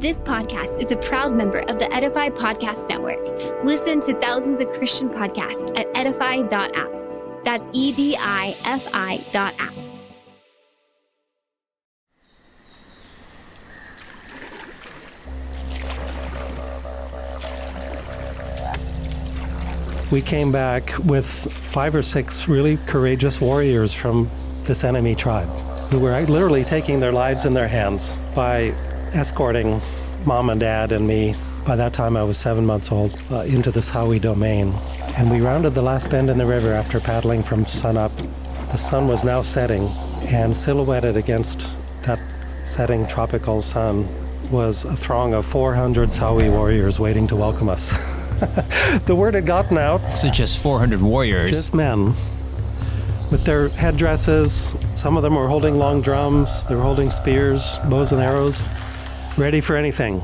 This podcast is a proud member of the Edify Podcast Network. Listen to thousands of Christian podcasts at edify.app. That's EDIFI.app. We came back with 5 or 6 really courageous warriors from this enemy tribe who were literally taking their lives in their hands by escorting Mom and Dad and me. By that time I was 7 months old, into this Howie domain. And we rounded the last bend in the river after paddling from sunup. The sun was now setting, and silhouetted against that setting tropical sun was a throng of 400 Sawi warriors waiting to welcome us. The word had gotten out. So just 400 warriors? Just men with their headdresses. Some of them were holding long drums. They were holding spears, bows and arrows, ready for anything.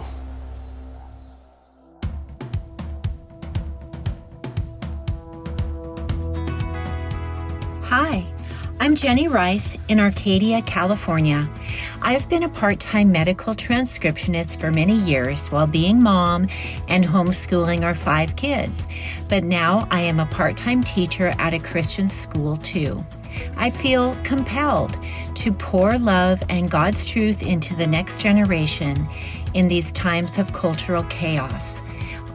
Hi, I'm Jenny Rice in Arcadia, California. I've been a part-time medical transcriptionist for many years while being mom and homeschooling our 5 kids. But now I am a part-time teacher at a Christian school too. I feel compelled to pour love and God's truth into the next generation in these times of cultural chaos.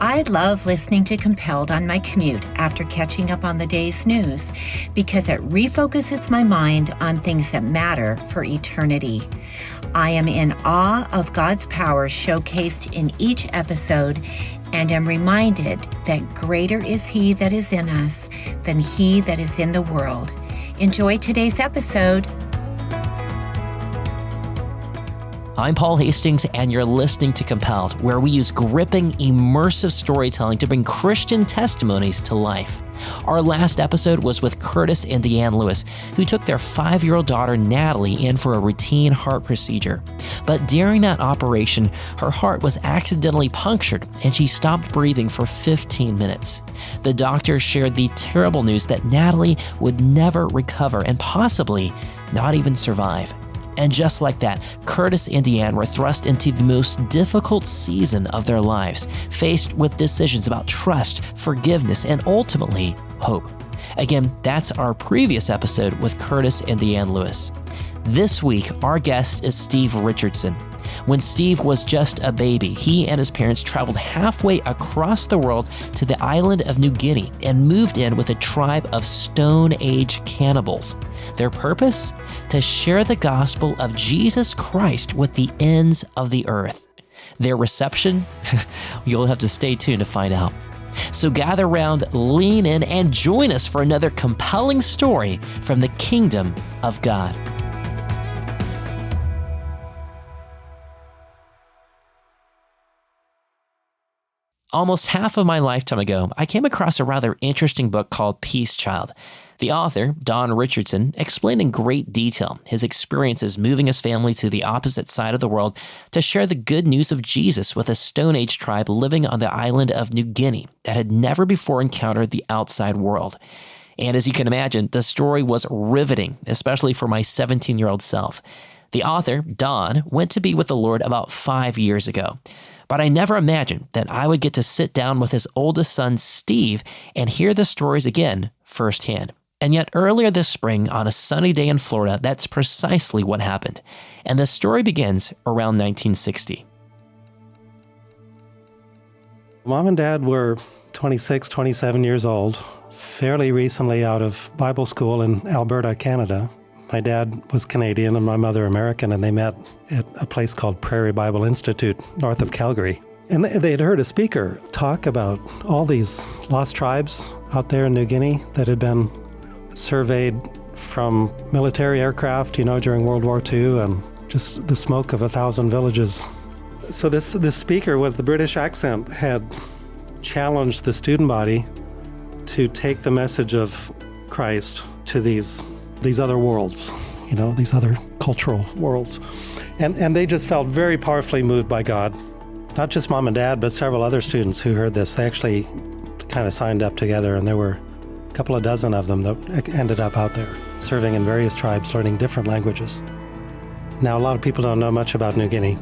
I love listening to Compelled on my commute after catching up on the day's news because it refocuses my mind on things that matter for eternity. I am in awe of God's power showcased in each episode and am reminded that greater is He that is in us than he that is in the world. Enjoy today's episode. I'm Paul Hastings, and you're listening to Compelled, where we use gripping, immersive storytelling to bring Christian testimonies to life. Our last episode was with Curtis and Deanne Lewis, who took their 5-year-old daughter Natalie in for a routine heart procedure. But during that operation, her heart was accidentally punctured, and she stopped breathing for 15 minutes. The doctors shared the terrible news that Natalie would never recover and possibly not even survive. And just like that, Curtis and Deanne were thrust into the most difficult season of their lives, faced with decisions about trust, forgiveness, and ultimately, hope. Again, that's our previous episode with Curtis and Deanne Lewis. This week, our guest is Steve Richardson. When Steve was just a baby, he and his parents traveled halfway across the world to the island of New Guinea and moved in with a tribe of Stone Age cannibals. Their purpose? To share the gospel of Jesus Christ with the ends of the earth. Their reception? You'll have to stay tuned to find out. So gather around, lean in, and join us for another compelling story from the kingdom of God. Almost half of my lifetime ago, I came across a rather interesting book called Peace Child. The author, Don Richardson, explained in great detail his experiences moving his family to the opposite side of the world to share the good news of Jesus with a Stone Age tribe living on the island of New Guinea that had never before encountered the outside world. And as you can imagine, the story was riveting, especially for my 17-year-old self. The author, Don, went to be with the Lord about 5 years ago. But I never imagined that I would get to sit down with his oldest son, Steve, and hear the stories again firsthand. And yet earlier this spring, on a sunny day in Florida, that's precisely what happened. And the story begins around 1960. Mom and Dad were 26, 27 years old, fairly recently out of Bible school in Alberta, Canada. My dad was Canadian and my mother American, and they met at a place called Prairie Bible Institute north of Calgary. And they had heard a speaker talk about all these lost tribes out there in New Guinea that had been surveyed from military aircraft, during World War II, and just the smoke of 1,000 villages. So this speaker with the British accent had challenged the student body to take the message of Christ to these other worlds, these other cultural worlds. And they just felt very powerfully moved by God. Not just Mom and Dad, but several other students who heard this. They actually kind of signed up together, and there were a couple of dozen of them that ended up out there, serving in various tribes, learning different languages. Now, a lot of people don't know much about New Guinea,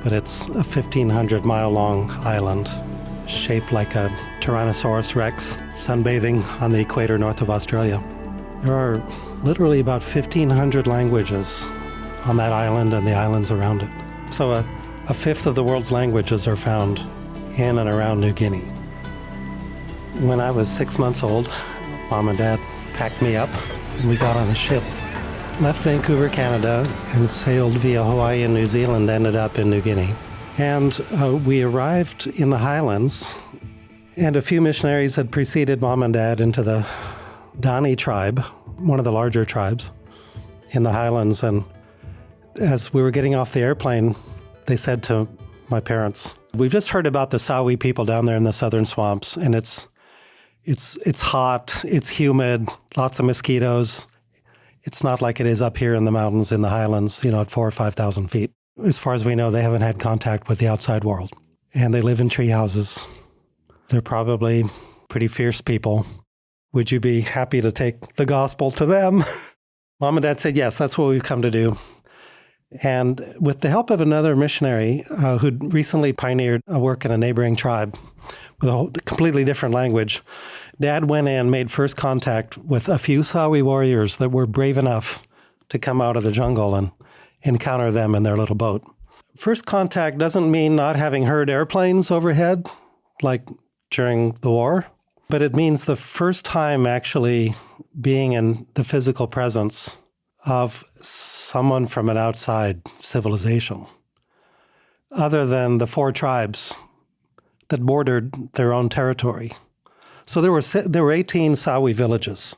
but it's a 1,500-mile-long island shaped like a Tyrannosaurus Rex sunbathing on the equator north of Australia. There are literally about 1,500 languages on that island and the islands around it. So a fifth of the world's languages are found in and around New Guinea. When I was 6 months old, Mom and Dad packed me up and we got on a ship, left Vancouver, Canada, and sailed via Hawaii and New Zealand, ended up in New Guinea. And we arrived in the highlands, and a few missionaries had preceded Mom and Dad into the Dani tribe, one of the larger tribes in the highlands. And as we were getting off the airplane, they said to my parents, "We've just heard about the Sawi people down there in the southern swamps, and it's hot, it's humid, lots of mosquitoes. It's not like it is up here in the mountains in the highlands, at 4,000 or 5,000 feet. As far as we know, they haven't had contact with the outside world. And they live in tree houses. They're probably pretty fierce people. Would you be happy to take the gospel to them?" Mom and Dad said, "Yes, that's what we've come to do." And with the help of another missionary who'd recently pioneered a work in a neighboring tribe with a completely different language, Dad went in, made first contact with a few Sawi warriors that were brave enough to come out of the jungle and encounter them in their little boat. First contact doesn't mean not having heard airplanes overhead, like during the war, but it means the first time actually being in the physical presence of someone from an outside civilization, other than the 4 tribes that bordered their own territory. So there were 18 Sawi villages.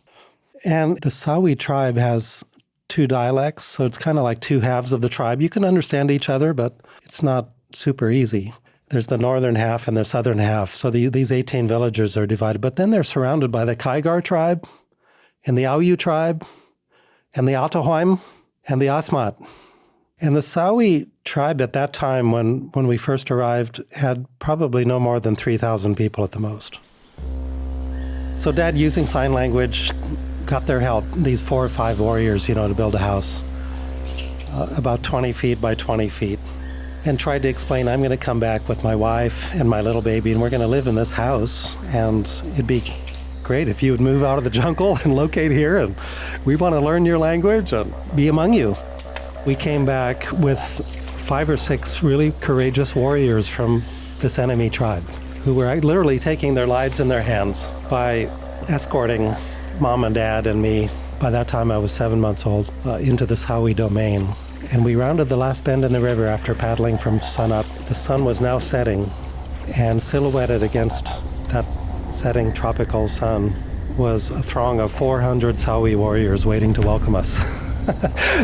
And the Sawi tribe has 2 dialects, so it's kind of like 2 halves of the tribe. You can understand each other, but it's not super easy. There's the northern half and the southern half. So these 18 villages are divided. But then they're surrounded by the Kaigar tribe and the Auyu tribe and the Atahoim and the Asmat. And the Sawi tribe at that time, when we first arrived, had probably no more than 3,000 people at the most. So Dad, using sign language, got their help, these 4 or 5 warriors, to build a house about 20 feet by 20 feet, and tried to explain, I'm going to come back with my wife and my little baby, and we're going to live in this house, and it'd be great if you would move out of the jungle and locate here, and we want to learn your language and be among you. We came back with 5 or 6 really courageous warriors from this enemy tribe who were literally taking their lives in their hands by escorting Mom and Dad and me. By that time, I was 7 months old, into the Sawi domain. And we rounded the last bend in the river after paddling from sunup. The sun was now setting, and silhouetted against that setting tropical sun was a throng of 400 Sawi warriors waiting to welcome us.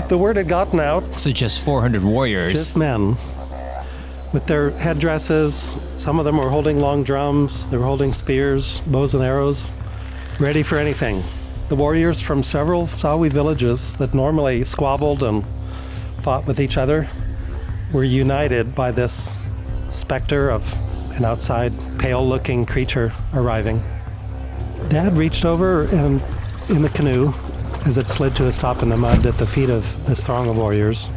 The word had gotten out. So just 400 warriors? Just men with their headdresses. Some of them were holding long drums. They were holding spears, bows and arrows, ready for anything. The warriors from several Sawi villages that normally squabbled and fought with each other were united by this specter of an outside, pale-looking creature arriving. Dad reached over and in the canoe as it slid to a stop in the mud at the feet of this throng of warriors.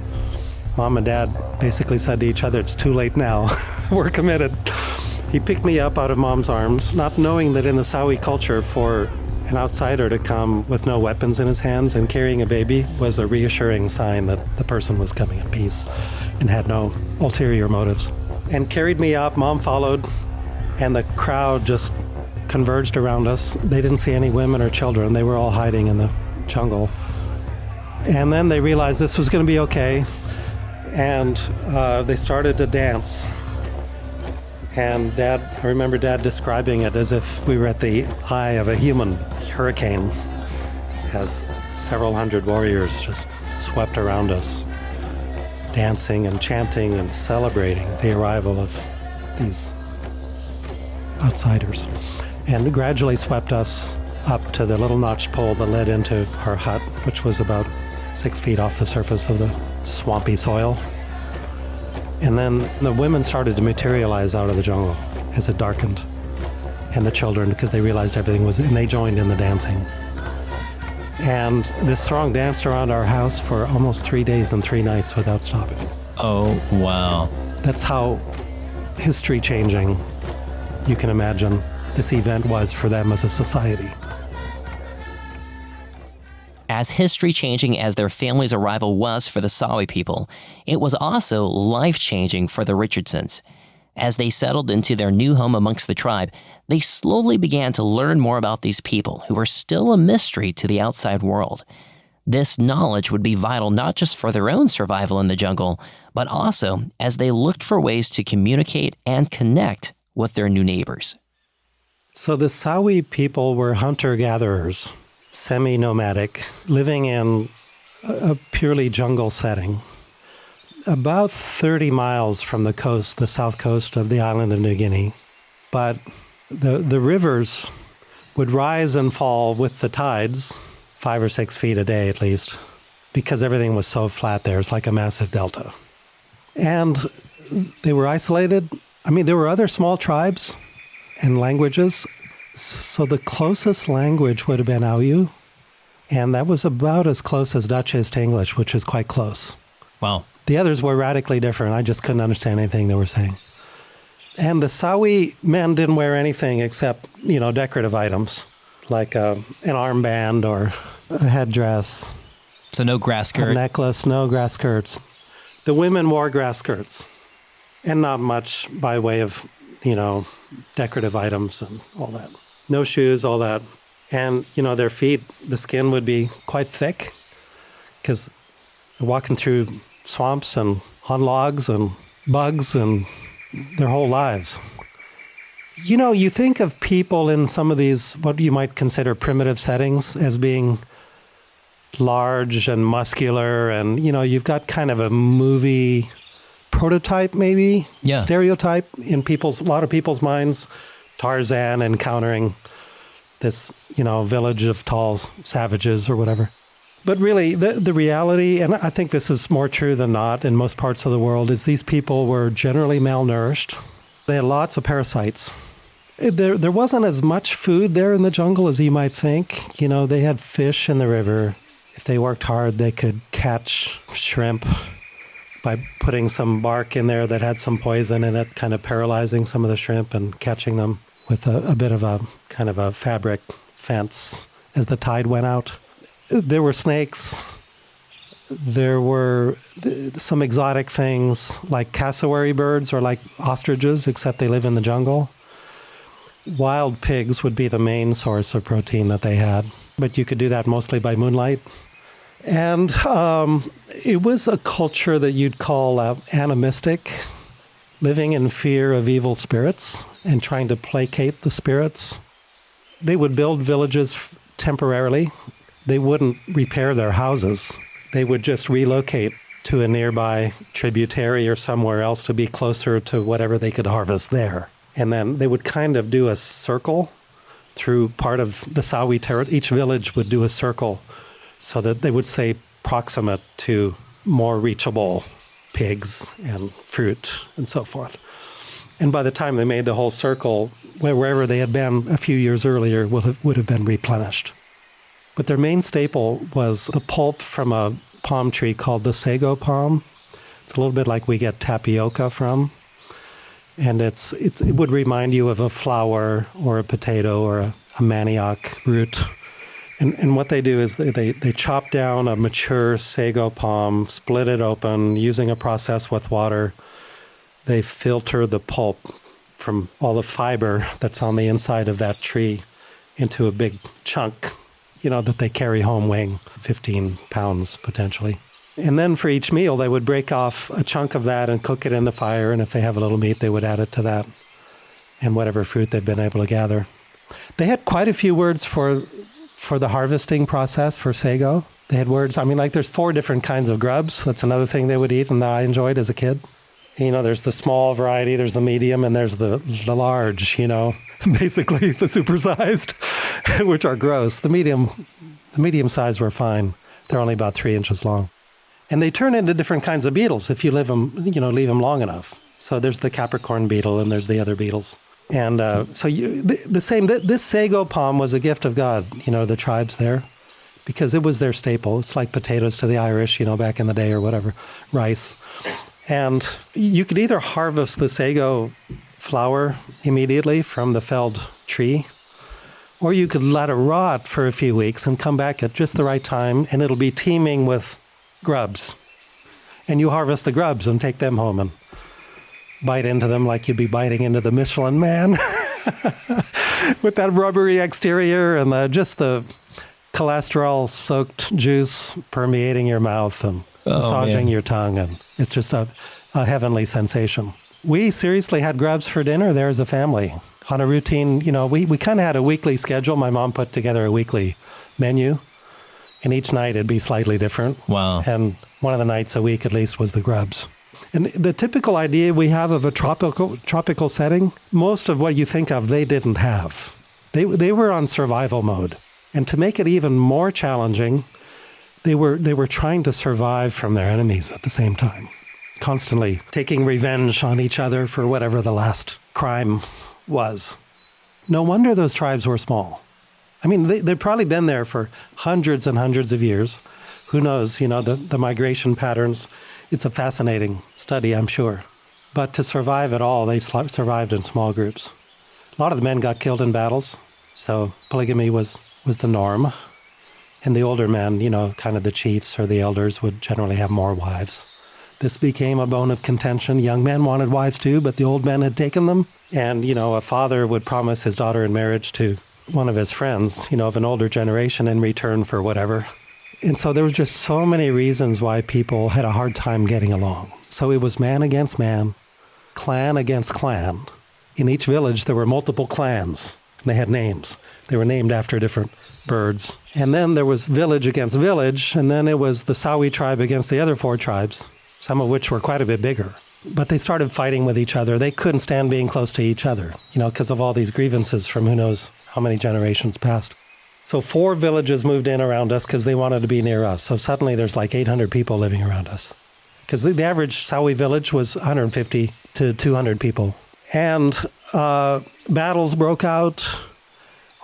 Mom and Dad basically said to each other, "It's too late now. We're committed." He picked me up out of Mom's arms, not knowing that in the Sawi culture, for an outsider to come with no weapons in his hands and carrying a baby was a reassuring sign that the person was coming in peace and had no ulterior motives. And carried me up. Mom followed, and the crowd just converged around us. They didn't see any women or children. They were all hiding in the jungle. And then they realized this was going to be okay, and they started to dance. And I remember Dad describing it as if we were at the eye of a human hurricane, as several hundred warriors just swept around us, dancing and chanting and celebrating the arrival of these outsiders, and gradually swept us up to the little notched pole that led into our hut, which was about 6 feet off the surface of the swampy soil. And then the women started to materialize out of the jungle as it darkened, and the children, because they realized everything was, and they joined in the dancing. And this throng danced around our house for almost 3 days and 3 nights without stopping. Oh, wow. That's how history changing you can imagine this event was for them as a society. As history-changing as their family's arrival was for the Sawi people, it was also life-changing for the Richardsons. As they settled into their new home amongst the tribe, they slowly began to learn more about these people who were still a mystery to the outside world. This knowledge would be vital not just for their own survival in the jungle, but also as they looked for ways to communicate and connect with their new neighbors. So the Sawi people were hunter-gatherers, semi-nomadic, living in a purely jungle setting. About 30 miles from the coast, the south coast of the island of New Guinea. But the rivers would rise and fall with the tides, 5 or 6 feet a day at least, because everything was so flat there. It's like a massive delta. And they were isolated. I mean, there were other small tribes and languages. So the closest language would have been Ayu, and that was about as close as Dutch is to English, which is quite close. Wow. The others were radically different. I just couldn't understand anything they were saying. And the Sawi men didn't wear anything except, decorative items, like an armband or a headdress. So no grass skirt? A necklace, no grass skirts. The women wore grass skirts, and not much by way of, decorative items and all that. No shoes, all that. And, their feet, the skin would be quite thick because they're walking through swamps and on logs and bugs and their whole lives. You think of people in some of these, what you might consider primitive settings, as being large and muscular, and, you've got kind of a movie prototype, maybe, stereotype in a lot of people's minds. Tarzan encountering this, village of tall savages or whatever. But really, the reality, and I think this is more true than not in most parts of the world, is these people were generally malnourished. They had lots of parasites. There wasn't as much food there in the jungle as you might think. They had fish in the river. If they worked hard, they could catch shrimp by putting some bark in there that had some poison in it, kind of paralyzing some of the shrimp and catching them with a bit of a kind of a fabric fence as the tide went out. There were snakes. There were some exotic things like cassowary birds or like ostriches, except they live in the jungle. Wild pigs would be the main source of protein that they had, but you could do that mostly by moonlight. And it was a culture that you'd call animistic, living in fear of evil spirits and trying to placate the spirits. They would build villages temporarily. They wouldn't repair their houses. They would just relocate to a nearby tributary or somewhere else to be closer to whatever they could harvest there. And then they would kind of do a circle through part of the Sawi territory. Each village would do a circle so that they would stay proximate to more reachable pigs and fruit and so forth. And by the time they made the whole circle, wherever they had been a few years earlier would have been replenished. But their main staple was the pulp from a palm tree called the sago palm. It's a little bit like we get tapioca from. And it would remind you of a flour or a potato or a manioc root. And what they do is they chop down a mature sago palm, split it open using a process with water. They filter the pulp from all the fiber that's on the inside of that tree into a big chunk, that they carry home weighing 15 pounds potentially. And then for each meal, they would break off a chunk of that and cook it in the fire. And if they have a little meat, they would add it to that and whatever fruit they'd been able to gather. They had quite a few words for the harvesting process for sago. They had words, there's 4 different kinds of grubs. That's another thing they would eat and that I enjoyed as a kid. There's the small variety, there's the medium, and there's the large, basically the supersized, which are gross. The medium size were fine. They're only about 3 inches long. And they turn into different kinds of beetles if you leave them long enough. So there's the Capricorn beetle and there's the other beetles. And this sago palm was a gift of God, the tribes there, because it was their staple. It's like potatoes to the Irish, back in the day or whatever, rice. And you could either harvest the sago flower immediately from the felled tree, or you could let it rot for a few weeks and come back at just the right time, and it'll be teeming with grubs. And you harvest the grubs and take them home and bite into them like you'd be biting into the Michelin Man with that rubbery exterior and just the cholesterol-soaked juice permeating your mouth and massaging your tongue. And it's just a heavenly sensation. We seriously had grubs for dinner there as a family on a routine. We kind of had a weekly schedule. My mom put together a weekly menu, and each night it'd be slightly different. Wow. And one of the nights a week at least was the grubs. And the typical idea we have of a tropical setting, most of what you think of, they didn't have. They were on survival mode. And to make it even more challenging, they were trying to survive from their enemies at the same time, constantly taking revenge on each other for whatever the last crime was. No wonder those tribes were small. I mean, they'd probably been there for hundreds and hundreds of years. Who knows, the migration patterns. It's a fascinating study, I'm sure. But to survive at all, they survived in small groups. A lot of the men got killed in battles, so polygamy was the norm. And the older men, kind of the chiefs or the elders, would generally have more wives. This became a bone of contention. Young men wanted wives too, but the old men had taken them. And, a father would promise his daughter in marriage to one of his friends, of an older generation in return for whatever. And so there was just so many reasons why people had a hard time getting along. So it was man against man, clan against clan. In each village, there were multiple clans, and they had names. They were named after different birds. And then there was village against village, and then it was the Sawi tribe against the other 4 tribes, some of which were quite a bit bigger. But they started fighting with each other. They couldn't stand being close to each other, because of all these grievances from who knows how many generations past. So 4 villages moved in around us because they wanted to be near us. So suddenly there's like 800 people living around us. Because the average Sawi village was 150 to 200 people. And battles broke out.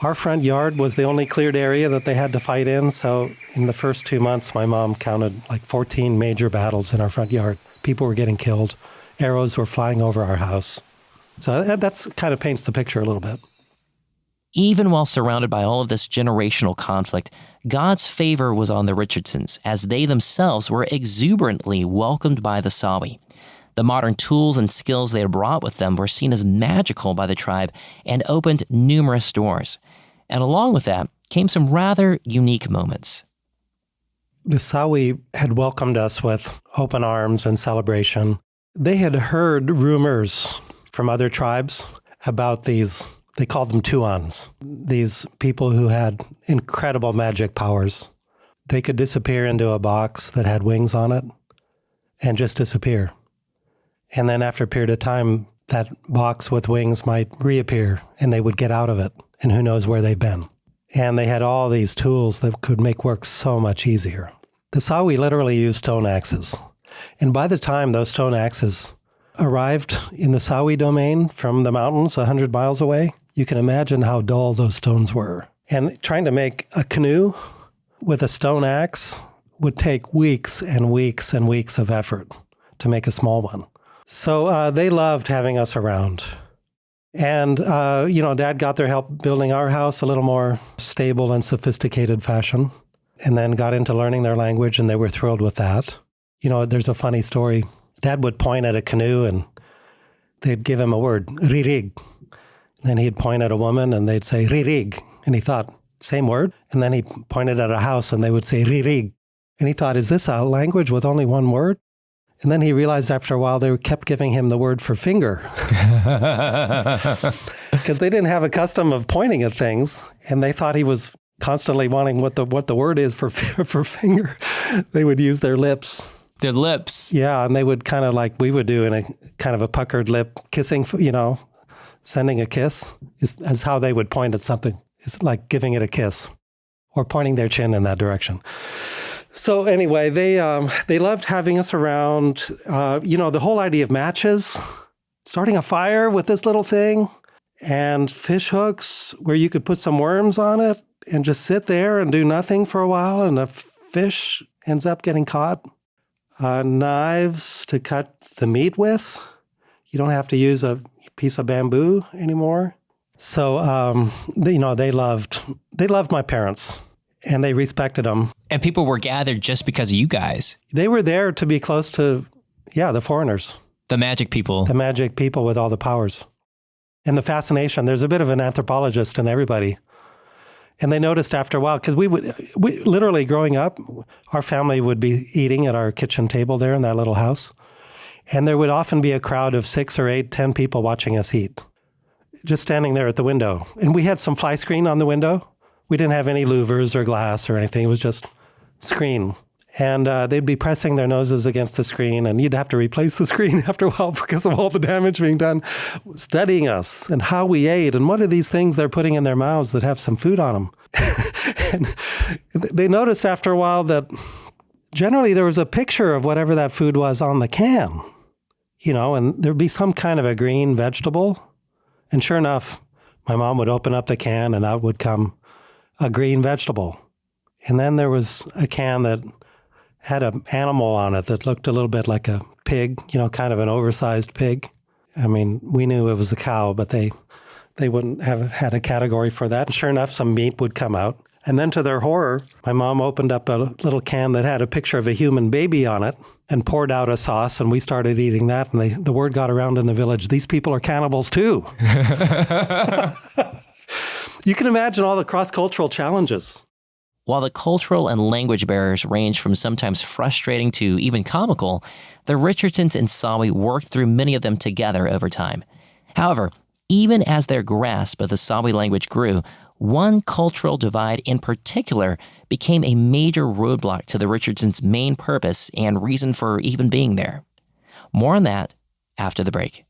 Our front yard was the only cleared area that they had to fight in. So in the first 2 months, my mom counted like 14 major battles in our front yard. People were getting killed. Arrows were flying over our house. So that's kind of paints the picture a little bit. Even while surrounded by all of this generational conflict, God's favor was on the Richardsons, as they themselves were exuberantly welcomed by the Sawi. The modern tools and skills they had brought with them were seen as magical by the tribe and opened numerous doors. And along with that came some rather unique moments. The Sawi had welcomed us with open arms and celebration. They had heard rumors from other tribes about these. They called them Tuans, these people who had incredible magic powers. They could disappear into a box that had wings on it and just disappear. And then after a period of time, that box with wings might reappear and they would get out of it, and who knows where they've been. And they had all these tools that could make work so much easier. The Sawi literally used stone axes. And by the time those stone axes arrived in the Sawi domain from the mountains 100 miles away, you can imagine how dull those stones were. And trying to make a canoe with a stone axe would take weeks and weeks and weeks of effort to make a small one. So they loved having us around. And, Dad got their help building our house a little more stable and sophisticated fashion, and then got into learning their language, and they were thrilled with that. There's a funny story. Dad would point at a canoe, and they'd give him a word, ririg. Then he'd point at a woman, and they'd say, ririg. And he thought, same word? And then he pointed at a house, and they would say, ririg. And he thought, is this a language with only one word? And then he realized after a while they kept giving him the word for finger. Because they didn't have a custom of pointing at things, and they thought he was constantly wanting what the word is for finger. They would use their lips. Their lips. Yeah, and they would kind of like we would do in a kind of a puckered lip, kissing, sending a kiss is how they would point at something. It's like giving it a kiss or pointing their chin in that direction. So anyway, they loved having us around. The whole idea of matches, starting a fire with this little thing, and fish hooks where you could put some worms on it and just sit there and do nothing for a while, and the fish ends up getting caught. Knives to cut the meat with. You don't have to use a piece of bamboo anymore. So, they loved my parents, and they respected them. And people were gathered just because of you guys. They were there to be close to, the foreigners. The magic people. The magic people with all the powers. And the fascination. There's a bit of an anthropologist in everybody. And they noticed after a while, because we literally growing up, our family would be eating at our kitchen table there in that little house. And there would often be a crowd of 6 or 8, 10 people watching us eat, just standing there at the window. And we had some fly screen on the window. We didn't have any louvers or glass or anything. It was just screen. And they'd be pressing their noses against the screen, and you'd have to replace the screen after a while because of all the damage being done, studying us and how we ate and what are these things they're putting in their mouths that have some food on them. And they noticed after a while that generally there was a picture of whatever that food was on the can, and there'd be some kind of a green vegetable. And sure enough, my mom would open up the can and out would come a green vegetable. And then there was a can that had an animal on it that looked a little bit like a pig, kind of an oversized pig. I mean, we knew it was a cow, but they wouldn't have had a category for that. And sure enough, some meat would come out. And then to their horror, my mom opened up a little can that had a picture of a human baby on it and poured out a sauce, and we started eating that. And the word got around in the village, these people are cannibals too. You can imagine all the cross-cultural challenges. While the cultural and language barriers range from sometimes frustrating to even comical, the Richardsons and Sawi worked through many of them together over time. However, even as their grasp of the Sawi language grew, one cultural divide in particular became a major roadblock to the Richardsons' main purpose and reason for even being there. More on that after the break.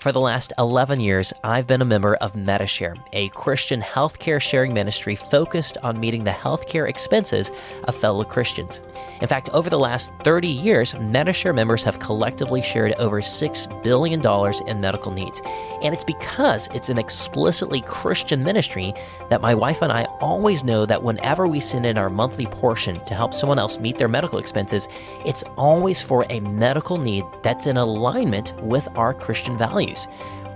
For the last 11 years, I've been a member of Medi-Share, a Christian healthcare sharing ministry focused on meeting the healthcare expenses of fellow Christians. In fact, over the last 30 years, Medi-Share members have collectively shared over $6 billion in medical needs. And it's because it's an explicitly Christian ministry that my wife and I always know that whenever we send in our monthly portion to help someone else meet their medical expenses, it's always for a medical need that's in alignment with our Christian values.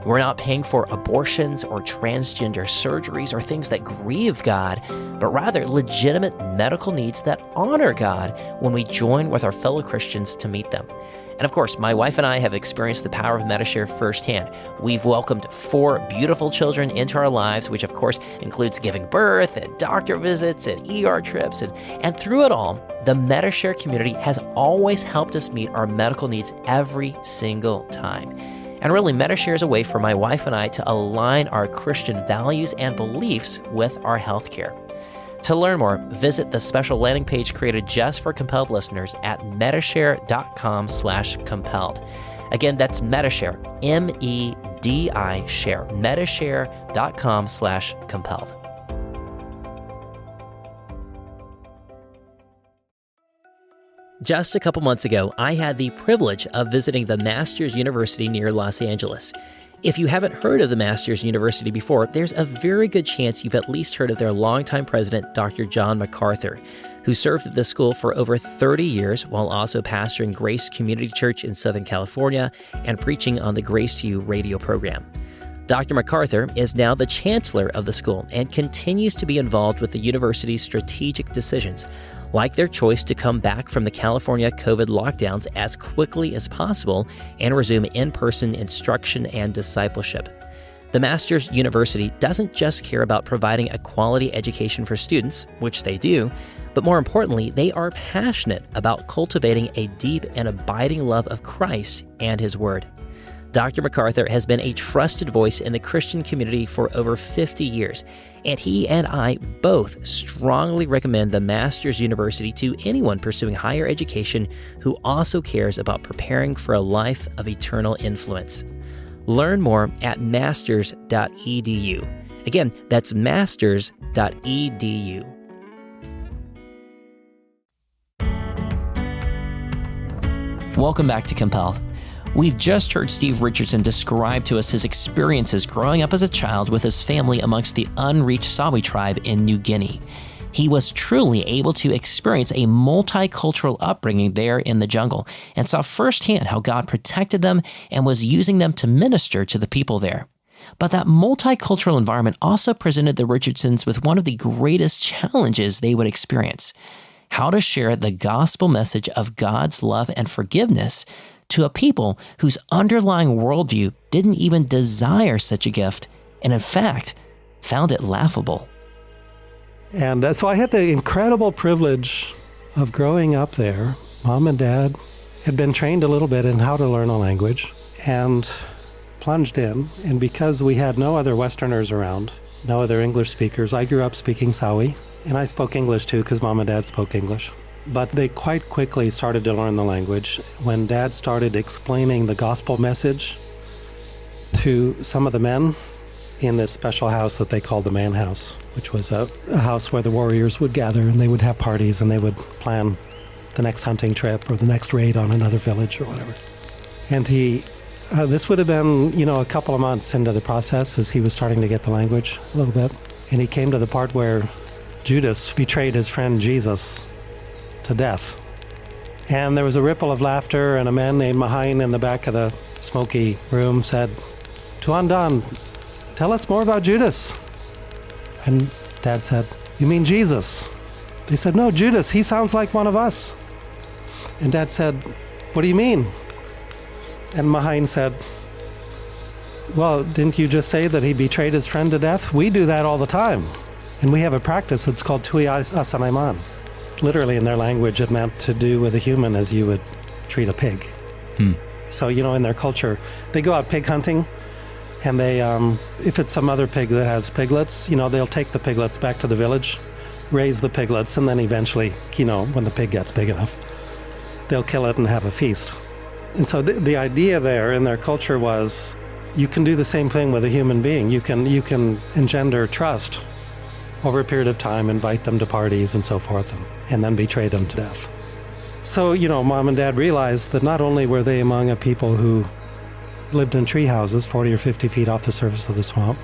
We're not paying for abortions or transgender surgeries or things that grieve God, but rather legitimate medical needs that honor God when we join with our fellow Christians to meet them. And of course, my wife and I have experienced the power of Medi-Share firsthand. We've welcomed 4 beautiful children into our lives, which of course includes giving birth and doctor visits and ER trips. And through it all, the Medi-Share community has always helped us meet our medical needs every single time. And really, Medi-Share is a way for my wife and I to align our Christian values and beliefs with our healthcare. To learn more, visit the special landing page created just for Compelled listeners at medishare.com/compelled. Again, that's Medi-Share, MEDI share, medishare.com/compelled. Just a couple months ago, I had the privilege of visiting the Masters University near Los Angeles. If you haven't heard of the Masters University before, there's a very good chance you've at least heard of their longtime president, Dr. John MacArthur, who served at the school for over 30 years while also pastoring Grace Community Church in Southern California and preaching on the Grace to You radio program. Dr. MacArthur is now the chancellor of the school and continues to be involved with the university's strategic decisions, like their choice to come back from the California COVID lockdowns as quickly as possible and resume in-person instruction and discipleship. The Masters University doesn't just care about providing a quality education for students, which they do, but more importantly, they are passionate about cultivating a deep and abiding love of Christ and His Word. Dr. MacArthur has been a trusted voice in the Christian community for over 50 years, and he and I both strongly recommend the Masters University to anyone pursuing higher education who also cares about preparing for a life of eternal influence. Learn more at masters.edu. Again, that's masters.edu. Welcome back to Compelled. We've just heard Steve Richardson describe to us his experiences growing up as a child with his family amongst the unreached Sawi tribe in New Guinea. He was truly able to experience a multicultural upbringing there in the jungle and saw firsthand how God protected them and was using them to minister to the people there. But that multicultural environment also presented the Richardsons with one of the greatest challenges they would experience: how to share the gospel message of God's love and forgiveness to a people whose underlying worldview didn't even desire such a gift, and in fact, found it laughable. And so I had the incredible privilege of growing up there. Mom and Dad had been trained a little bit in how to learn a language and plunged in. And because we had no other Westerners around, no other English speakers, I grew up speaking Sawi. And I spoke English too, because Mom and Dad spoke English. But they quite quickly started to learn the language when Dad started explaining the gospel message to some of the men in this special house that they called the Man House, which was a house where the warriors would gather and they would have parties and they would plan the next hunting trip or the next raid on another village or whatever. And this would have been, a couple of months into the process as he was starting to get the language a little bit. And he came to the part where Judas betrayed his friend Jesus to death. And there was a ripple of laughter, and a man named Mahain in the back of the smoky room said, "Tuan Dan, tell us more about Judas." And Dad said, "You mean Jesus?" They said, "No, Judas, he sounds like one of us." And Dad said, "What do you mean?" And Mahain said, "Well, didn't you just say that he betrayed his friend to death? We do that all the time. And we have a practice that's called Tui Asanaiman." Literally in their language, it meant to do with a human as you would treat a pig. So, in their culture, they go out pig hunting, and they, if it's some other pig that has piglets, they'll take the piglets back to the village, raise the piglets, and then eventually, when the pig gets big enough, they'll kill it and have a feast. And so the idea there in their culture was, you can do the same thing with a human being. You can engender trust over a period of time, invite them to parties and so forth, and then betray them to death. So, Mom and Dad realized that not only were they among a people who lived in tree houses 40 or 50 feet off the surface of the swamp,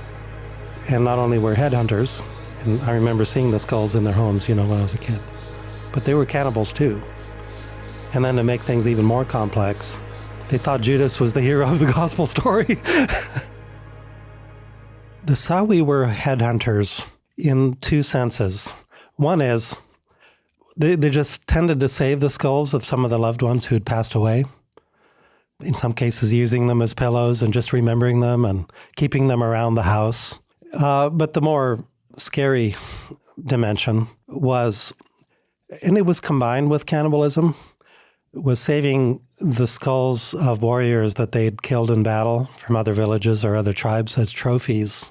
and not only were headhunters, and I remember seeing the skulls in their homes, when I was a kid, but they were cannibals too. And then to make things even more complex, they thought Judas was the hero of the gospel story. The Sawi were headhunters in two senses. One is they just tended to save the skulls of some of the loved ones who'd passed away. In some cases, using them as pillows and just remembering them and keeping them around the house. But the more scary dimension was, and it was combined with cannibalism, was saving the skulls of warriors that they'd killed in battle from other villages or other tribes as trophies.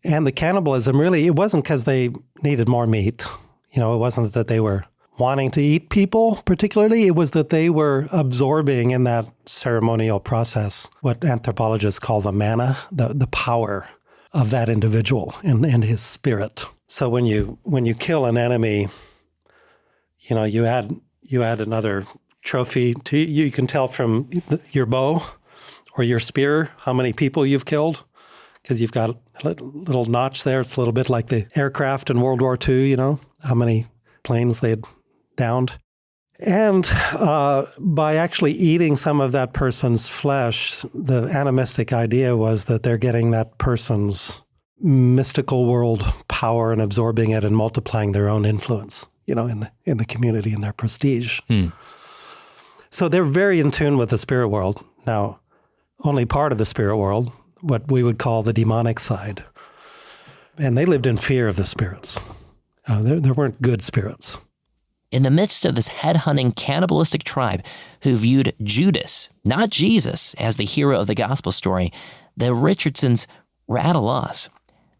And the cannibalism, really, it wasn't because they needed more meat. It wasn't that they were wanting to eat people particularly. It was that they were absorbing in that ceremonial process what anthropologists call the mana, the power of that individual and his spirit. So when you kill an enemy, you add another trophy to you. You can tell from your bow or your spear how many people you've killed, because you've got a little notch there. It's a little bit like the aircraft in World War II, how many planes they'd downed. And by actually eating some of that person's flesh, the animistic idea was that they're getting that person's mystical world power and absorbing it and multiplying their own influence, in the community and their prestige. So they're very in tune with the spirit world. Now, only part of the spirit world, what we would call the demonic side. And they lived in fear of the spirits. There weren't good spirits. In the midst of this headhunting cannibalistic tribe who viewed Judas, not Jesus, as the hero of the gospel story, the Richardsons were at a loss.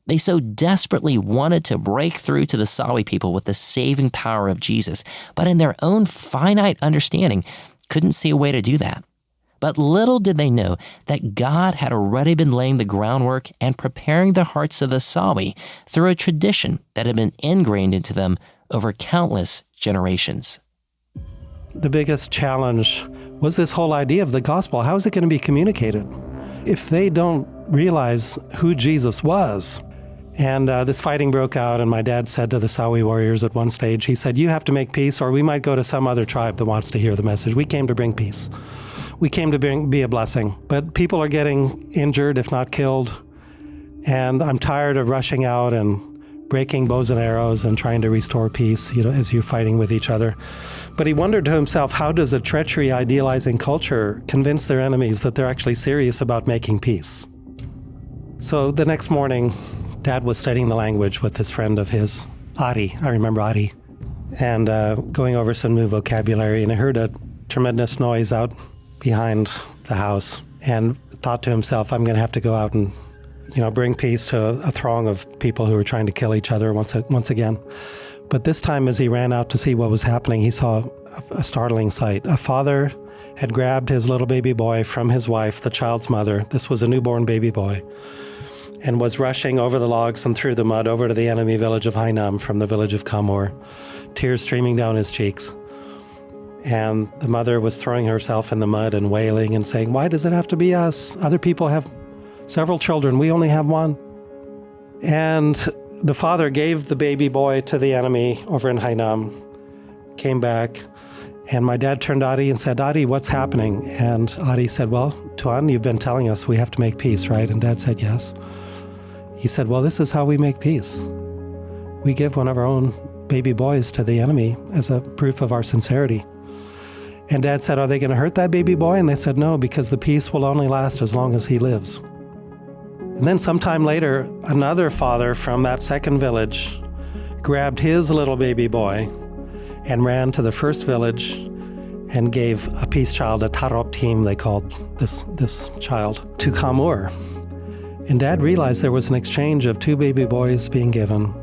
They so desperately wanted to break through to the Sawi people with the saving power of Jesus, but in their own finite understanding, couldn't see a way to do that. But little did they know that God had already been laying the groundwork and preparing the hearts of the Sawi through a tradition that had been ingrained into them over countless generations. The biggest challenge was this whole idea of the gospel. How is it going to be communicated? If they don't realize who Jesus was, And this fighting broke out, and my dad said to the Sawi warriors at one stage, he said, "You have to make peace, or we might go to some other tribe that wants to hear the message. We came to bring peace. We came to be a blessing. But people are getting injured, if not killed, and I'm tired of rushing out and breaking bows and arrows and trying to restore peace, as you're fighting with each other." But he wondered to himself, how does a treachery idealizing culture convince their enemies that they're actually serious about making peace? So the next morning, Dad was studying the language with this friend of his, Ari. I remember Ari. And going over some new vocabulary, and I heard a tremendous noise out behind the house and thought to himself, I'm going to have to go out and bring peace to a throng of people who were trying to kill each other once again. But this time, as he ran out to see what was happening, he saw a startling sight. A father had grabbed his little baby boy from his wife, the child's mother. This was a newborn baby boy, and was rushing over the logs and through the mud over to the enemy village of Hainam from the village of Kamor, tears streaming down his cheeks. And the mother was throwing herself in the mud and wailing and saying, "Why does it have to be us? Other people have several children. We only have one." And the father gave the baby boy to the enemy over in Hainam, came back, and my dad turned to Adi and said, "Adi, what's happening?" And Adi said, "Well, Tuan, you've been telling us we have to make peace, right?" And Dad said, "Yes." He said, "Well, this is how we make peace. We give one of our own baby boys to the enemy as a proof of our sincerity." And Dad said, "Are they going to hurt that baby boy?" And they said, "No, because the peace will only last as long as he lives." And then sometime later, another father from that second village grabbed his little baby boy and ran to the first village and gave a peace child, a tarop team, they called this child, to Kamur. And Dad realized there was an exchange of two baby boys being given,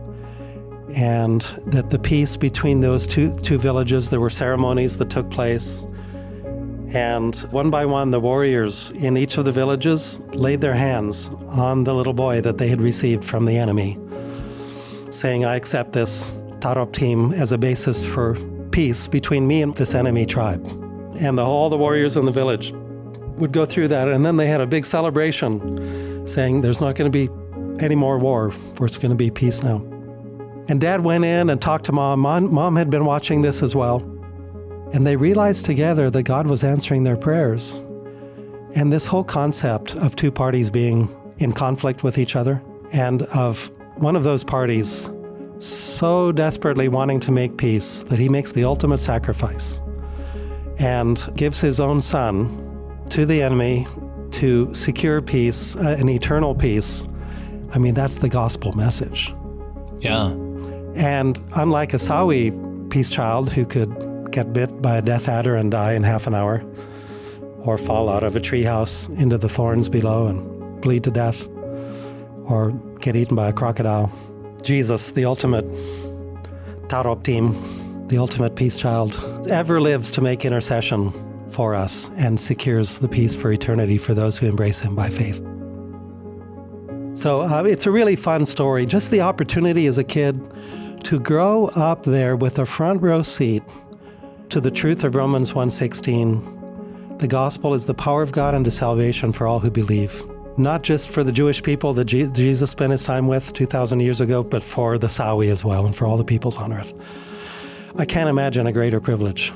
and that the peace between those two villages, there were ceremonies that took place. And one by one, the warriors in each of the villages laid their hands on the little boy that they had received from the enemy, saying, "I accept this tarop team as a basis for peace between me and this enemy tribe." And all the warriors in the village would go through that, and then they had a big celebration, saying, "There's not going to be any more war. There's going to be peace now." And Dad went in and talked to Mom. Mom had been watching this as well. And they realized together that God was answering their prayers. And this whole concept of two parties being in conflict with each other, and of one of those parties so desperately wanting to make peace that he makes the ultimate sacrifice and gives his own son to the enemy to secure peace, an eternal peace. I mean, that's the gospel message. Yeah. And unlike a Sawi peace child who could get bit by a death adder and die in half an hour, or fall out of a treehouse into the thorns below and bleed to death, or get eaten by a crocodile, Jesus, the ultimate tarop team, the ultimate peace child, ever lives to make intercession for us and secures the peace for eternity for those who embrace him by faith. So it's a really fun story. Just the opportunity as a kid to grow up there with a front row seat to the truth of Romans 1:16. The gospel is the power of God unto salvation for all who believe. Not just for the Jewish people that Jesus spent his time with 2,000 years ago, but for the Sawi as well and for all the peoples on earth. I can't imagine a greater privilege.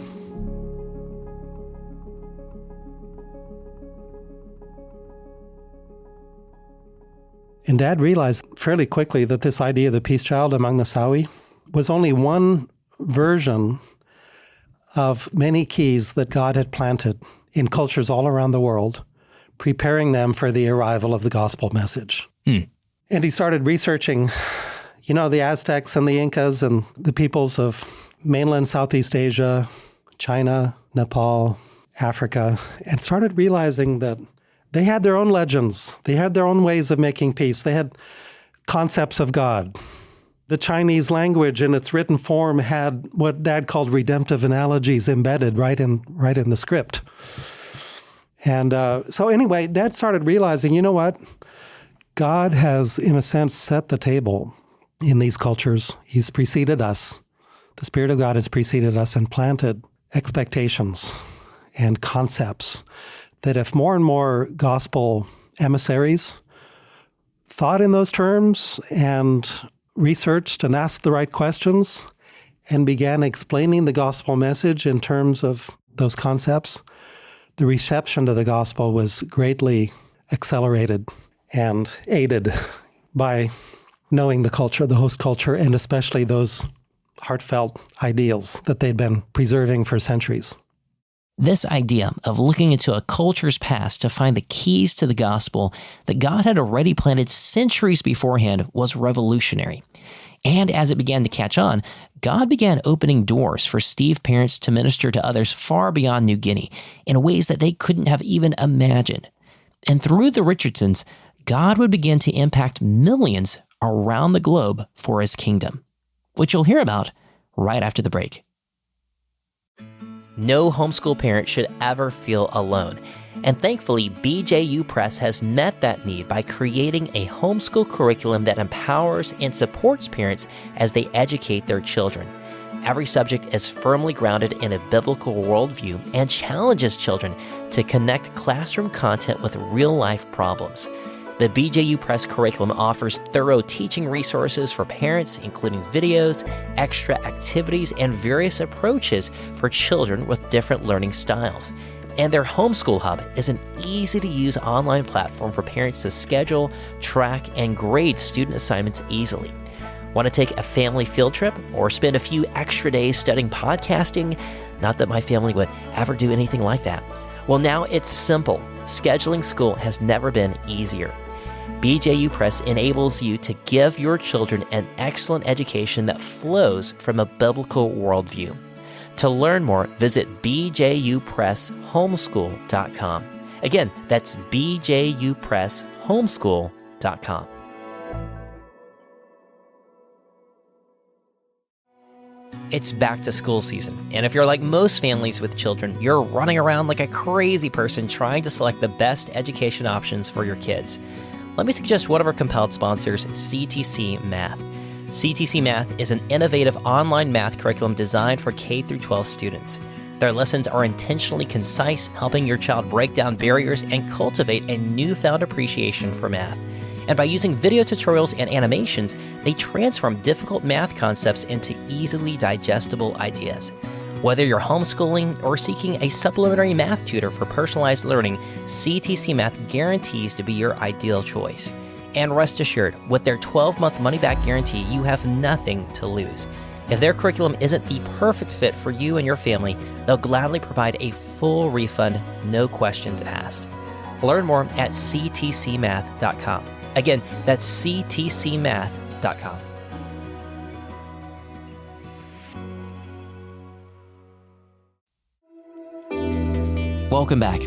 And Dad realized fairly quickly that this idea of the peace child among the Sawi was only one version of many keys that God had planted in cultures all around the world, preparing them for the arrival of the gospel message. And he started researching, the Aztecs and the Incas and the peoples of mainland Southeast Asia, China, Nepal, Africa, and started realizing that they had their own legends. They had their own ways of making peace. They had concepts of God. The Chinese language in its written form had what Dad called redemptive analogies embedded right in the script. And so anyway, Dad started realizing, you know what? God has, in a sense, set the table in these cultures. He's preceded us. The Spirit of God has preceded us and planted expectations and concepts that if more and more gospel emissaries thought in those terms and researched and asked the right questions and began explaining the gospel message in terms of those concepts, the reception to the gospel was greatly accelerated and aided by knowing the culture, the host culture, and especially those heartfelt ideals that they'd been preserving for centuries. This idea of looking into a culture's past to find the keys to the gospel that God had already planted centuries beforehand was revolutionary. And as it began to catch on, God began opening doors for Steve parents to minister to others far beyond New Guinea in ways that they couldn't have even imagined. And through the Richardsons, God would begin to impact millions around the globe for his kingdom, which you'll hear about right after the break. No homeschool parent should ever feel alone. And thankfully, BJU Press has met that need by creating a homeschool curriculum that empowers and supports parents as they educate their children. Every subject is firmly grounded in a biblical worldview and challenges children to connect classroom content with real-life problems. The BJU Press curriculum offers thorough teaching resources for parents, including videos, extra activities, and various approaches for children with different learning styles. And their Homeschool Hub is an easy-to-use online platform for parents to schedule, track, and grade student assignments easily. Want to take a family field trip or spend a few extra days studying podcasting? Not that my family would ever do anything like that. Well, now it's simple. Scheduling school has never been easier. BJU Press enables you to give your children an excellent education that flows from a biblical worldview. To learn more, visit bjupresshomeschool.com. Again, that's bjupresshomeschool.com. It's back to school season, and if you're like most families with children, you're running around like a crazy person trying to select the best education options for your kids. Let me suggest one of our Compelled sponsors, CTC Math. CTC Math is an innovative online math curriculum designed for K-12 students. Their lessons are intentionally concise, helping your child break down barriers and cultivate a newfound appreciation for math. And by using video tutorials and animations, they transform difficult math concepts into easily digestible ideas. Whether you're homeschooling or seeking a supplementary math tutor for personalized learning, CTC Math guarantees to be your ideal choice. And rest assured, with their 12-month money-back guarantee, you have nothing to lose. If their curriculum isn't the perfect fit for you and your family, they'll gladly provide a full refund, no questions asked. Learn more at ctcmath.com. Again, that's ctcmath.com. Welcome back.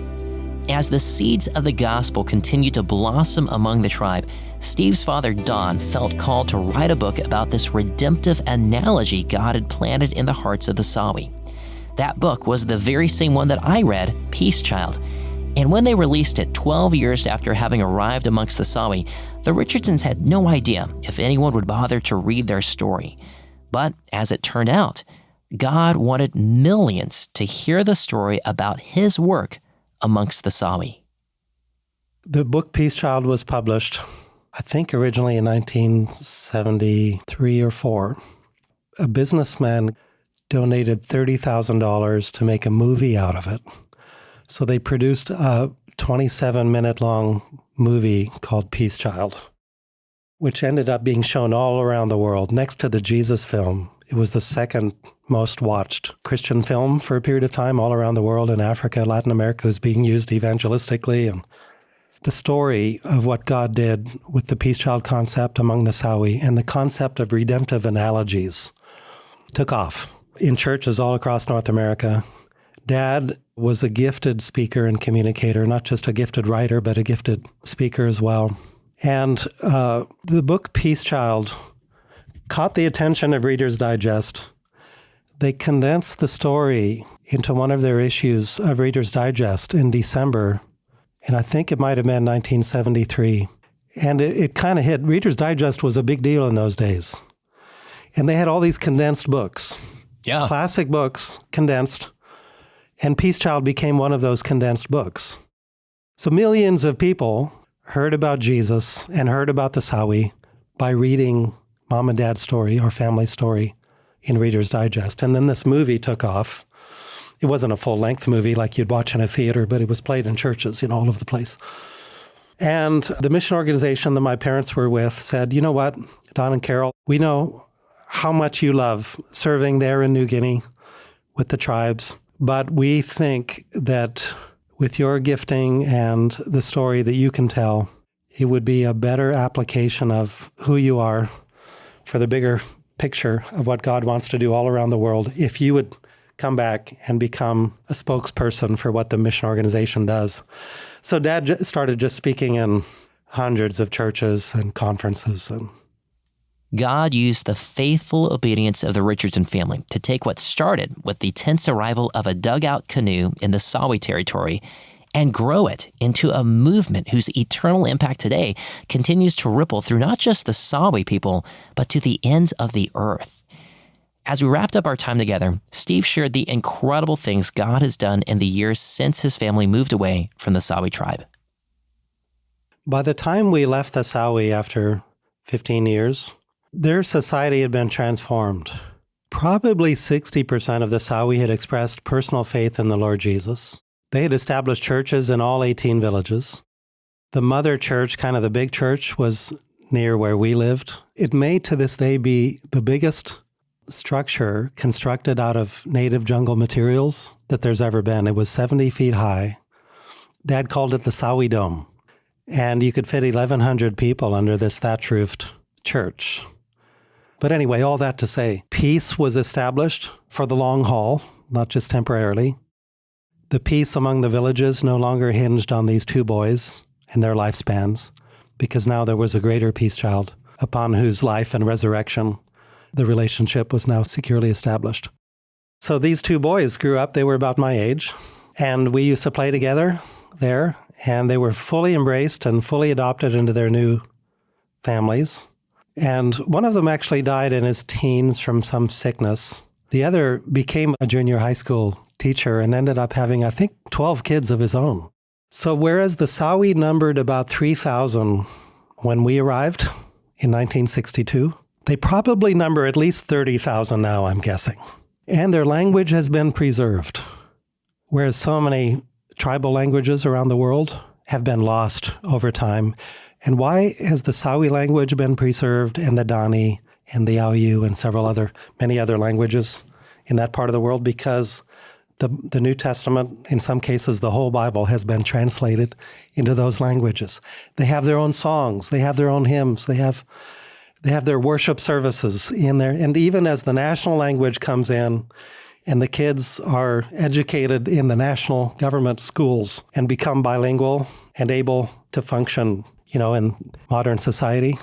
As the seeds of the gospel continued to blossom among the tribe, Steve's father, Don, felt called to write a book about this redemptive analogy God had planted in the hearts of the Sawi. That book was the very same one that I read, Peace Child. And when they released it 12 years after having arrived amongst the Sawi, the Richardsons had no idea if anyone would bother to read their story. But as it turned out, God wanted millions to hear the story about his work amongst the Sawi. The book Peace Child was published, I think originally in 1973 or 4. A businessman donated $30,000 to make a movie out of it. So they produced a 27-minute-long movie called Peace Child, which ended up being shown all around the world. Next to the Jesus film, it was the second most watched Christian film for a period of time all around the world. In Africa, Latin America was being used evangelistically. And the story of what God did with the Peace Child concept among the Sawi and the concept of redemptive analogies took off in churches all across North America. Dad was a gifted speaker and communicator, not just a gifted writer, but a gifted speaker as well. And the book Peace Child caught the attention of Reader's Digest. They condensed the story into one of their issues of Reader's Digest in December, and I think it might have been 1973. And it kind of hit. Reader's Digest was a big deal in those days. And they had all these condensed books. Yeah. Classic books, condensed. And Peace Child became one of those condensed books. So millions of people heard about Jesus and heard about the Sawi by reading Mom and Dad's story, our family story, in Reader's Digest. And then this movie took off. It wasn't a full-length movie like you'd watch in a theater, but it was played in churches, all over the place. And the mission organization that my parents were with said, you know what, Don and Carol, we know how much you love serving there in New Guinea with the tribes, but we think that with your gifting and the story that you can tell, it would be a better application of who you are for the bigger picture of what God wants to do all around the world if you would come back and become a spokesperson for what the mission organization does. So Dad started just speaking in hundreds of churches and conferences. And God used the faithful obedience of the Richardson family to take what started with the tense arrival of a dugout canoe in the Sawi territory and grow it into a movement whose eternal impact today continues to ripple through not just the Sawi people, but to the ends of the earth. As we wrapped up our time together, Steve shared the incredible things God has done in the years since his family moved away from the Sawi tribe. By the time we left the Sawi after 15 years, their society had been transformed. Probably 60% of the Sawi had expressed personal faith in the Lord Jesus. They had established churches in all 18 villages. The mother church, kind of the big church, was near where we lived. It may to this day be the biggest structure constructed out of native jungle materials that there's ever been. It was 70 feet high. Dad called it the Sawi Dome. And you could fit 1,100 people under this thatch-roofed church. But anyway, all that to say, peace was established for the long haul, not just temporarily. The peace among the villages no longer hinged on these two boys and their lifespans, because now there was a greater peace child upon whose life and resurrection the relationship was now securely established. So these two boys grew up. They were about my age, and we used to play together there, and they were fully embraced and fully adopted into their new families. And one of them actually died in his teens from some sickness. The other became a junior high school teacher and ended up having, I think, 12 kids of his own. So whereas the Sawi numbered about 3,000 when we arrived in 1962, they probably number at least 30,000 now, I'm guessing. And their language has been preserved, whereas so many tribal languages around the world have been lost over time. And why has the Sawi language been preserved, and the Dani and the Aoyu and many other languages in that part of the world? Because the New Testament, in some cases, the whole Bible has been translated into those languages. They have their own songs. They have their own hymns. They have their worship services in there. And even as the national language comes in and the kids are educated in the national government schools and become bilingual and able to function, in modern society,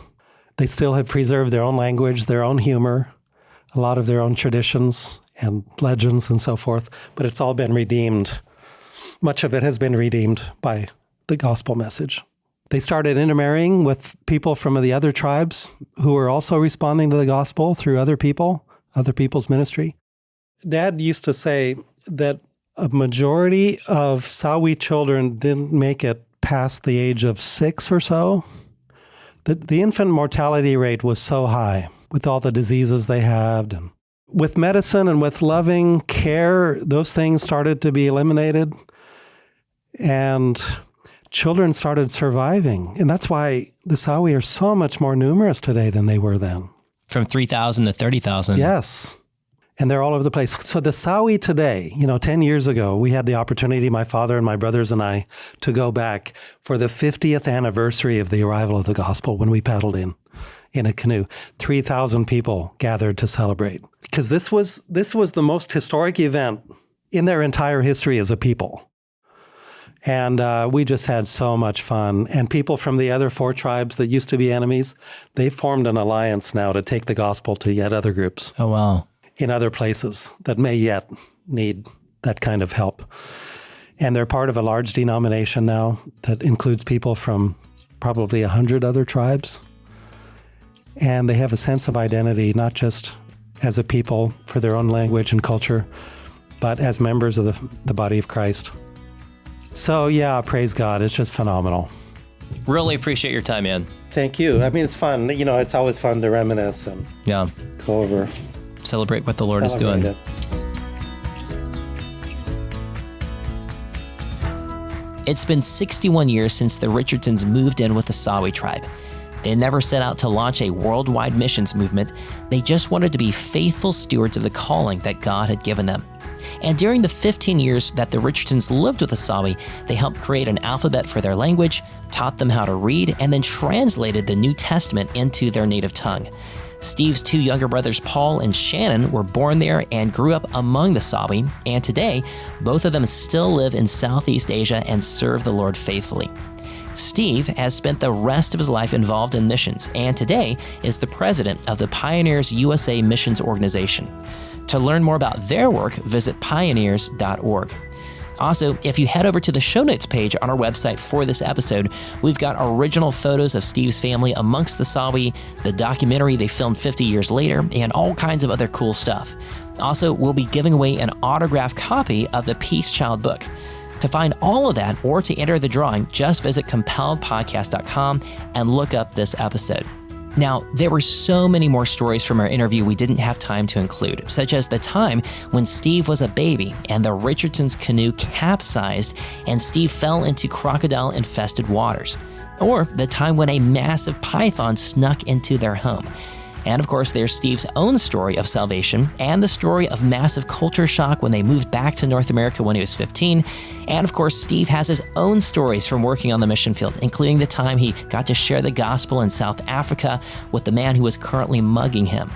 they still have preserved their own language, their own humor, a lot of their own traditions and legends and so forth. But it's all been redeemed. Much of it has been redeemed by the gospel message. They started intermarrying with people from the other tribes who were also responding to the gospel through other people's ministry. Dad used to say that a majority of Sawi children didn't make it past the age of 6 or so. The infant mortality rate was so high with all the diseases they had. And with medicine and with loving care, those things started to be eliminated. And children started surviving. And that's why the Sawi are so much more numerous today than they were then. From 3,000 to 30,000. Yes. And they're all over the place. So the Sawi today, 10 years ago, we had the opportunity, my father and my brothers and I, to go back for the 50th anniversary of the arrival of the gospel when we paddled in a canoe. 3,000 people gathered to celebrate. Because this was the most historic event in their entire history as a people. And we just had so much fun. And people from the other 4 tribes that used to be enemies, they formed an alliance now to take the gospel to yet other groups. Oh, wow. In other places that may yet need that kind of help. And they're part of a large denomination now that includes people from probably 100 other tribes. And they have a sense of identity, not just as a people for their own language and culture, but as members of the body of Christ. So yeah, praise God. It's just phenomenal. Really appreciate your time, man. Thank you. I mean, it's fun. You know, it's always fun to reminisce and go over. Celebrate what the Lord is doing. It. It's been 61 years since the Richardsons moved in with the Sawi tribe. They never set out to launch a worldwide missions movement. They just wanted to be faithful stewards of the calling that God had given them. And during the 15 years that the Richardsons lived with the Sawi, they helped create an alphabet for their language, taught them how to read, and then translated the New Testament into their native tongue. Steve's two younger brothers, Paul and Shannon, were born there and grew up among the Sawi, and today, both of them still live in Southeast Asia and serve the Lord faithfully. Steve has spent the rest of his life involved in missions, and today is the president of the Pioneers USA Missions Organization. To learn more about their work, visit pioneers.org. Also, if you head over to the show notes page on our website for this episode, we've got original photos of Steve's family amongst the Sawi, the documentary they filmed 50 years later, and all kinds of other cool stuff. Also, we'll be giving away an autographed copy of the Peace Child book. To find all of that or to enter the drawing, just visit compelledpodcast.com and look up this episode. Now, there were so many more stories from our interview we didn't have time to include, such as the time when Steve was a baby and the Richardsons' canoe capsized and Steve fell into crocodile-infested waters, or the time when a massive python snuck into their home. And of course, there's Steve's own story of salvation and the story of massive culture shock when they moved back to North America when he was 15. And of course, Steve has his own stories from working on the mission field, including the time he got to share the gospel in South Africa with the man who was currently mugging him.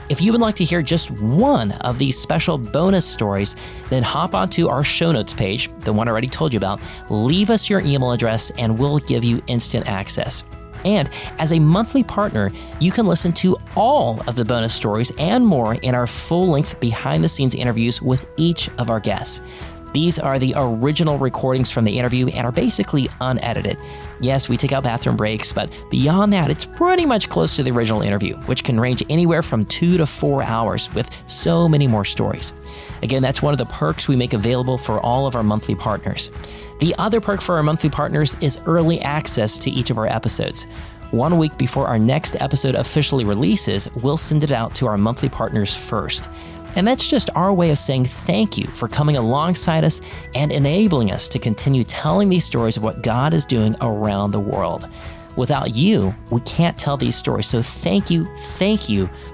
If you would like to hear just one of these special bonus stories, then hop onto our show notes page, the one I already told you about, leave us your email address, and we'll give you instant access. And as a monthly partner, you can listen to all of the bonus stories and more in our full-length behind-the-scenes interviews with each of our guests. These are the original recordings from the interview and are basically unedited. Yes, we take out bathroom breaks, but beyond that, it's pretty much close to the original interview, which can range anywhere from 2 to 4 hours with so many more stories. Again, that's one of the perks we make available for all of our monthly partners. The other perk for our monthly partners is early access to each of our episodes. 1 week before our next episode officially releases, we'll send it out to our monthly partners first. And that's just our way of saying thank you for coming alongside us and enabling us to continue telling these stories of what God is doing around the world. Without you, we can't tell these stories, so thank you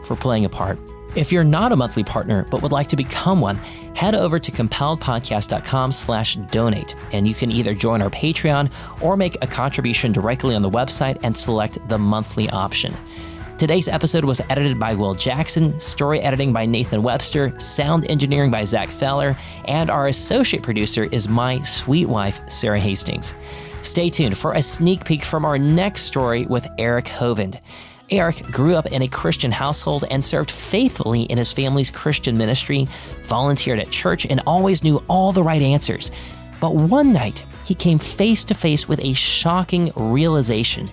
for playing a part. If you're not a monthly partner but would like to become one, head over to compelledpodcast.com/donate, and you can either join our Patreon or make a contribution directly on the website and select the monthly option. Today's episode was edited by Will Jackson, story editing by Nathan Webster, sound engineering by Zach Feller, and our associate producer is my sweet wife, Sarah Hastings. Stay tuned for a sneak peek from our next story with Eric Hovind. Eric grew up in a Christian household and served faithfully in his family's Christian ministry, volunteered at church, and always knew all the right answers. But one night, he came face to face with a shocking realization.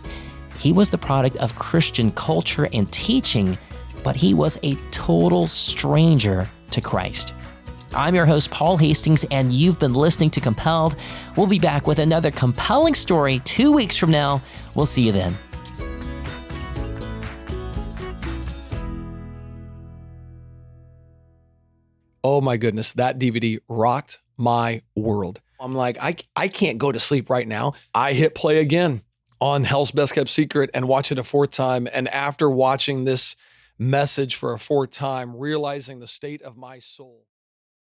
He was the product of Christian culture and teaching, but he was a total stranger to Christ. I'm your host, Paul Hastings, and you've been listening to Compelled. We'll be back with another compelling story 2 weeks from now. We'll see you then. Oh my goodness, that DVD rocked my world. I'm like, I can't go to sleep right now. I hit play again on Hell's Best Kept Secret and watch it a fourth time. And after watching this message for a fourth time, realizing the state of my soul.